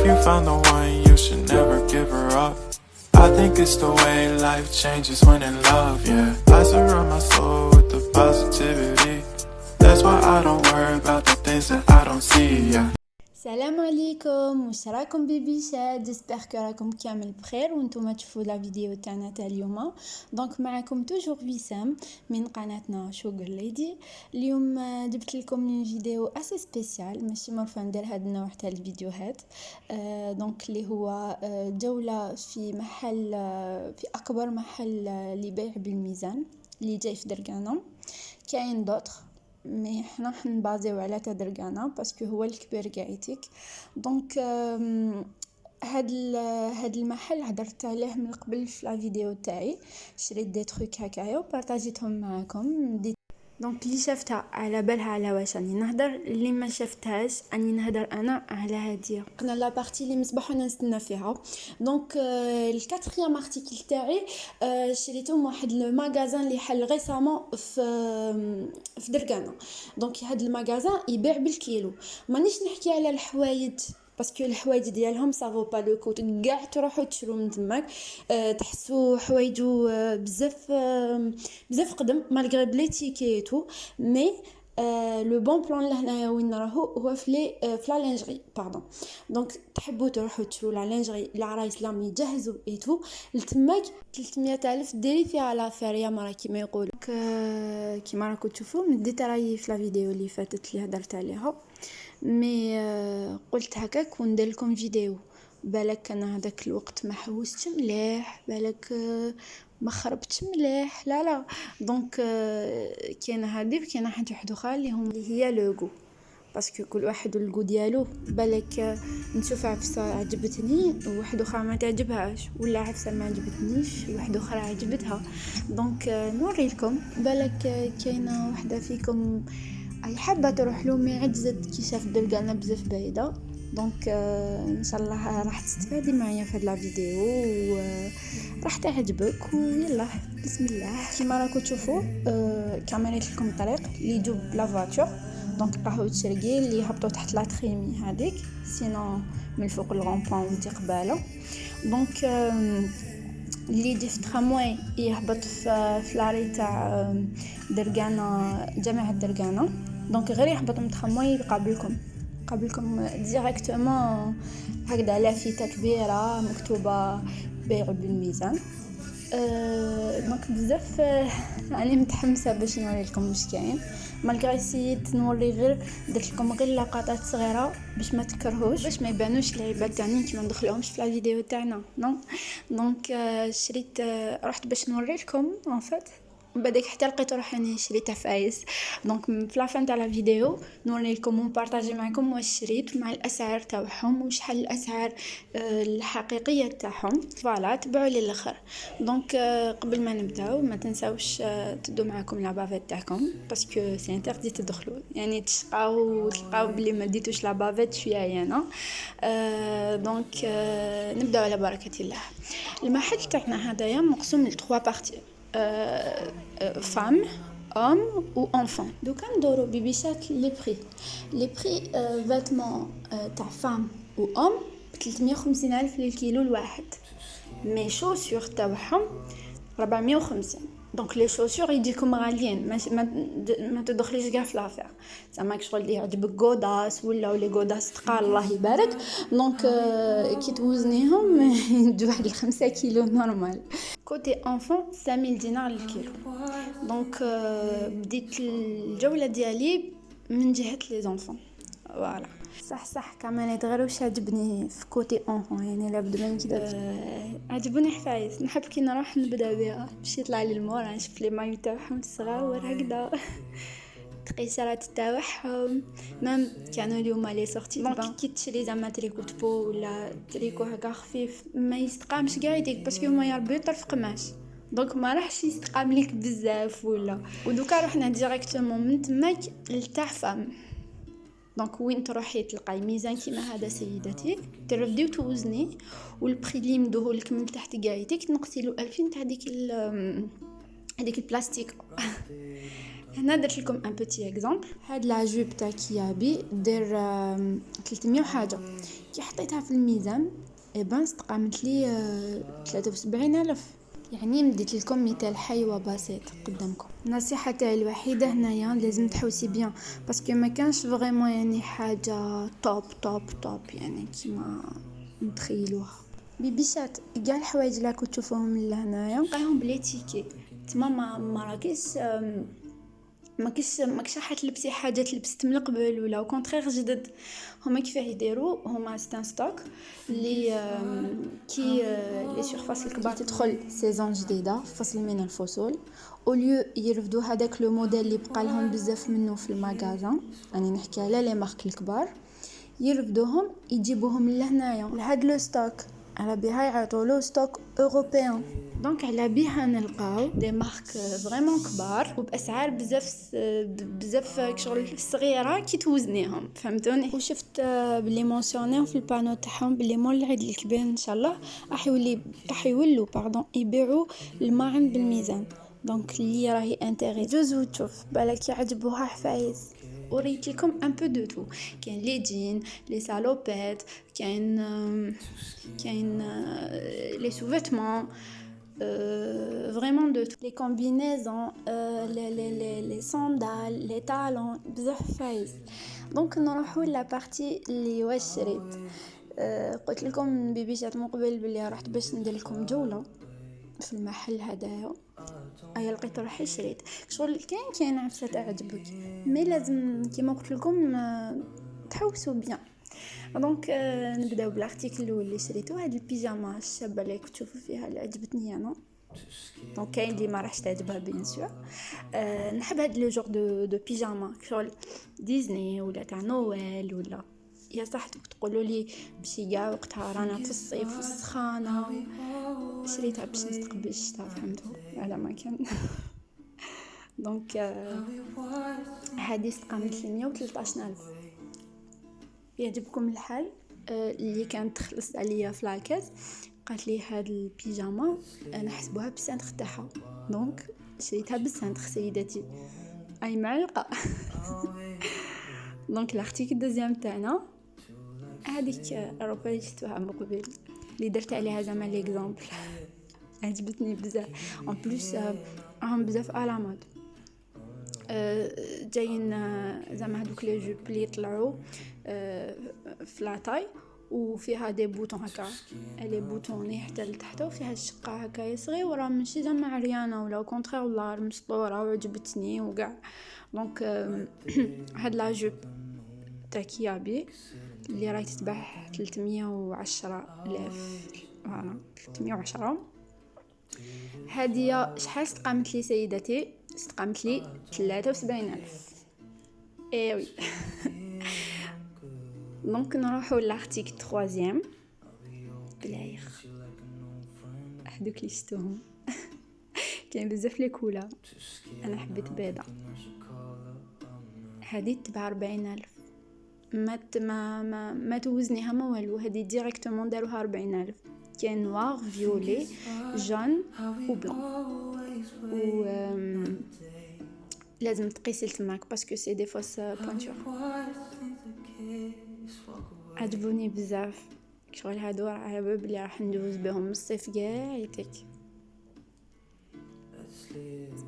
you found the one, you should never give her up. I think it's the way life changes when in love, yeah. I surround my soul with the positivity. That's why I don't worry about the things that I don't see, yeah. السلام عليكم، واش راكم بيبيشات؟ جيسبر كو راكم كامل بخير وانتم تشوفوا لا فيديو تاعنا تاع اليوم. دونك معكم توجور وسام من قناتنا شوغر ليدي. اليوم جبت لكم فيديو اسي سبيسيال، ماشي مرفه ندير هذا النوع تاع الفيديوهات. دونك اللي هو جوله في محل، في اكبر محل لبيع بالميزان اللي جاي في درقانه. كاين دوطخ مي حنا حنبازيو على تدرقانه باسكو هو الكبير قاعيتك. دونك هاد المحل هدرت عليه من قبل في لا فيديو تاعي، شريت دي تروك هكايا وبارطاجيتهم معكم. دونك اللي شفتها على بالها على واش راني نهضر، اللي ما شفتهاش اني نهضر انا على هاديه. قلنا لا بارتي اللي مصباح انا نستنى فيها. دونك الكاتريام ارتيكل تاعي شريته من واحد الماغازان اللي حل ريسامون في درقانه. دونك هاد الماغازان يبيع بالكيلو. مانيش نحكي على الحوايج باسكو الحوايج ديالهم سافو با لو كوت، كاع تروحوا تشرو من تماك تحسوا حوايجو بزاف قدم مالغري بلي تيكيتو. مي لو بون بلان لهنايا وين راهو هو في لا لينجري باردون. دونك تحبوا تروحوا تشرو لا لينجري العرايس لام يجهزوا ايتو لتماك 300,000 ديري فيها لافير يا مرا كيما يقولوا. كيما راكم تشوفوا مديت رايي في لا فيديو اللي فاتت اللي هضرت عليها. مي قلت هكاك وندير لكم فيديو، بالك انا هذاك الوقت ما حوستش مليح، بالك ما خربتش مليح، لا. دونك كاينه هذه وكاينه حاجه وحده اخرى اللي هي لوغو، باسكو كل واحد والغو ديالو. بالك نشوف عفسه عجبتني وواحد اخرى ما تعجبهاش، ولا عفسه ما عجبتنيش وواحد اخرى عجبتها. دونك نوري لكم، بالك كاينه وحده فيكم اي حابه تروح له مي عجزت كي شاف درقانه بزاف بعيده. دونك ان شاء الله راح تستفادي معايا في هاد لا فيديو وراح تعجبك. ويلا بسم الله. كيما راكم تشوفوا كاميريت لكم الطريق اللي يجوا بلا فاتور. دونك راهو تشرقي اللي هبطوا تحت لا تخيمي هذيك، سينو من فوق الغونبون ودي قباله. دونك اللي يجي في ترامواي يهبط في لاري تاع درقانه، جامعه درقانه. دونك غير يهبط من ترامواي قابلكم ديريكتومون هكذا لافته كبيره مكتوبه بيع بالميزان. دونك بزاف راني متحمسه باش نوري لكم واش كاين، مالغري سيت نوري غير درت لكم غير لقطات صغيره باش ما تكرهوش، باش ما يبانوش العيبات تاعني كي ما ندخلهمش في الفيديو تاعنا نو. دونك شريت رحت باش نوري لكم ان فات، بعدك حتى لقيت روحي اني شريت عفايس. دونك في لافان تاع لا فيديو نوري لكم ونبارطاجي معكم واش شريت مع الاسعار تاعهم وشحال الاسعار الحقيقيه تاعهم. فوالا تبعوا لي الاخر. دونك قبل ما نبداو ما تنساوش تدوا معكم لا بافيت تاعكم باسكو سي انتردي تدخلوا، يعني تلقاو بلي ما ديتوش لا بافيت شويه عيانه. دونك نبداو على بركه الله. المحل تاعنا هذايا مقسوم ل 3 بارتي، femme, homme ou enfant. دوكا ندورو بيبيشات لي بري فيتمون تاع femme ou homme 350,000 للكيلو الواحد، مي شوسور تاعهم 450. دونك لي شوسور يجيكم غاليين، ما تدخليش كاع في لافير زعما شغل اللي يعجبك غوداس ولا غوداس تقال الله يبارك. دونك كي توزنيهم يجوا واحد 5 كيلو نورمال. كوتي انفون 5000 دينار للكيلو. دونك بديت الجوله ديالي من جهه لي زونفون. فوالا صح كمان غير واش عجبني في كوتي اونفون، يعني لابد ما نكذبش. عجبوني حفايس، نحب كي نروح نبدا بها باش يطلع لي المور نشوف لي مايو تاعهم الصغار هكذا تقيسرات تاعهم مام كانوا اليوم لي سورتي. دونك كي تشري زعما تريكو تبو ولا تريكو هكا خفيف ما يستقامش كاع يديك باسكو هما يربيو طرف قماش، دونك ما راحش يستقام ليك بزاف ولا. ودوكا رحنا ديريكتومون من تماك لتاع فام. دونك وين تروحي تلقاي ميزان كيما هذا سيدتي ترفدي وتوزني، والبري اللي مدوه لك من تحت قايتك تنقصي له 2000 تاع هذيك البلاستيك هنا درت لكم ان بوتي اكزامبل. هاد لا جوب تاع كيابي دير 300 وحاجه، كي حطيتها في الميزان ايبان استقامت لي 73,000. يعني مديت لكم مثال حي وبسيط قدامكم. النصيحه تاعي الوحيده هنايا لازم تحوسي بيان، باسكو ما كانش فريمون يعني حاجه توب توب توب يعني كيما نتخيلوها. بيبيشات كاع الحوايج اللي راكم تشوفوهم لهنايا نلقاهم بلي تيكي، تما ما راكيش ماكش راح تلبسي حاجه تلبست من قبل ولا او كونترير جدد. هما كيفاه يديروا، هما ستان ستوك اللي كي لي سيرفاس الكبار تدخل سيزون جديده فصل من الفصول، اوليو يرفدوا هذاك لو موديل اللي بقى لهم بزاف منه في المغازان، راني نحكي على لي مارك الكبار، يرفدوهم يجيبوهم لهنايا لهاد لو ستوك، على بها يعطولو ستوك اوروبيان. دونك على بها نلقاو دي مارك فريمون كبار وباسعار بزاف شغل صغيره كي توزنيهم، فهمتوني؟ وشفت بلي مونسيونيو في البانو تاعهم بلي مول العيد الكبير ان شاء الله راح يولوا يبيعوا الماعن بالميزان. دونك اللي راهي انتري جوز وتشوف بالك يعجبوها حفايز. وريت لكم ان بو دو تو، كاين لي جين، لي سالوبيت، كاين لي سوفيتمون، فريمون دو تو، لي كومبينيزون، لي صندال، لي طالون، بزاف فايز. دونك نروحوا لا بارتي اللي واش شريت. قلت لكم بيبيشات من قبل بلي رحت باش ندير لكم جوله في المحل هذايا، ايا لقيت روحي شريت شغل كاين عفسه تعجبك، مي لازم كيما قلت لكم تحوسوا بيان. دونك نبداو بالارتيكل الاول اللي شريته، هاد البيجاما الشابه اللي كنت تشوفوا فيها اللي عجبتني انا. دونك كاين اللي ما راحش تعجبها بيان سور. نحب هاد لو جور دو بيجاما شغل ديزني ولا تاع نويل، ولا يا صح تقولوا لي بشي كاع وقتها رانا في الصيف والسخانه، شريتها باش نستقبل الشتاء، فهمتوا على ما كان. دونك هذه استقامت لي 113,000. يعجبكم الحال؟ اللي كانت تخلص عليا في لاكاز قالت لي هاد البيجاما انا حسبوها بالسنتر تاعها، دونك شريتها بالسنتر سيدتي، اي معلقه. دونك لارتيكل دوزيام تاعنا هذيك اوروبا اللي شفتوها من قبل اللي درت عليها زعما ليكزامبل، عجبتني بزاف. ان بليس هم بزاف علامات جايين زعما هذوك لي جوب اللي يطلعوا فلاتاي وفيها دي بوطون هكا، لي بوطوني حتى لتحت وفيها الشقه هكا صغيره، ماشي زعما عريانه ولا كونترير ولا مسطوره، وعجبتني وكاع. دونك هاد لا جوب تاع كيابي اللي راهي تتباع 310,000، فوالا 310. هادية شحال استقامت لي سيدتي؟ استقامت لي 73,000. ايوي. دونك نروحوا لارتيكل 3 بلايخ، هذوك اللي شفتوهم. كاين بزاف لي كولا، انا حبيت بيضه. هذه تباع 40,000، ما توزنيها ما والو، هذه ديريكتومون داروها 40,000. كاين نوار، فيولي، جون وبلون، و لازم تقيسي تماك باسكو سي دي فوس بوانتور. عجبوني بزاف شغل هادو، على باب اللي راح ندوز بهم الصيف كاع يتك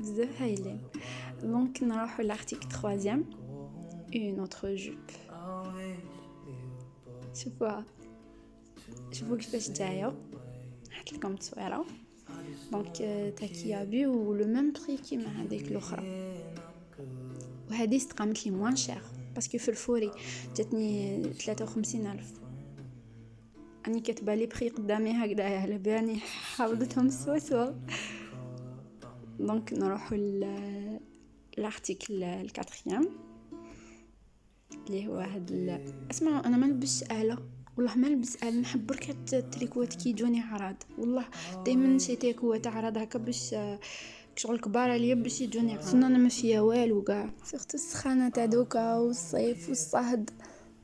بزاف هايلين. دونك نروحوا لارتيكل 3 اون اوتر جوب. شوفوا كيفاش جايه، نحط لكم التصويره. دونك تاع كيابي ولو ميم بري كيما هذيك الاخرى، وهذه استقامت لي موان شير باسكو في الفوري جاتني 53,000. اني كاتبه لي بري قدامي هكذا على بالي حافظتهم سوا. دونك نروحوا لارتيكل 4 اللي هو هاد اسمعوا، انا ما نلبس آلة، والله ما نلبس آلة، نحب بركة التريكوات كي يجوني عراض، والله دائما شيتيك هو تعرض هكا باش شغل كبار اللي باش يجوني عراض، سنة انا ماشي والو كاع، سيرتو السخانه تاع دوكا والصيف والصهد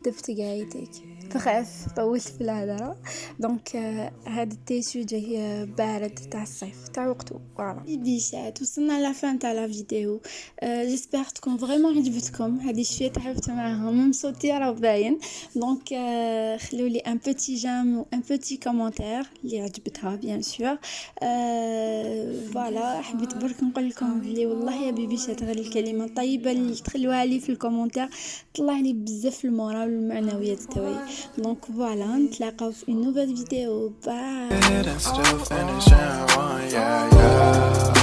دفت قايتك. بخاف طولت في الهضره. دونك هذا التيشو جاي بارد تاع الصيف تاع وقته. فوالا بيبيشات، وصلنا لا فان تاع لا فيديو. جيسبر تكون فريمون عجبتكم هذه شويه تعبت معاهم، صوتي راه باين. دونك خلوا لي ان بوتي جام و ان بوتي كومونتير اللي عجبتها بيان سور. فوالا حبيت برك نقول لكم بلي والله يا بيبيشات غير الكلمه الطيبه اللي تخلوها لي في الكومونتير طلع لي بزاف المورال والمعنويات تاعي. دونك فوالا نتلاقاو في نوفيل فيديو. باي. And still finishing one, yeah, yeah.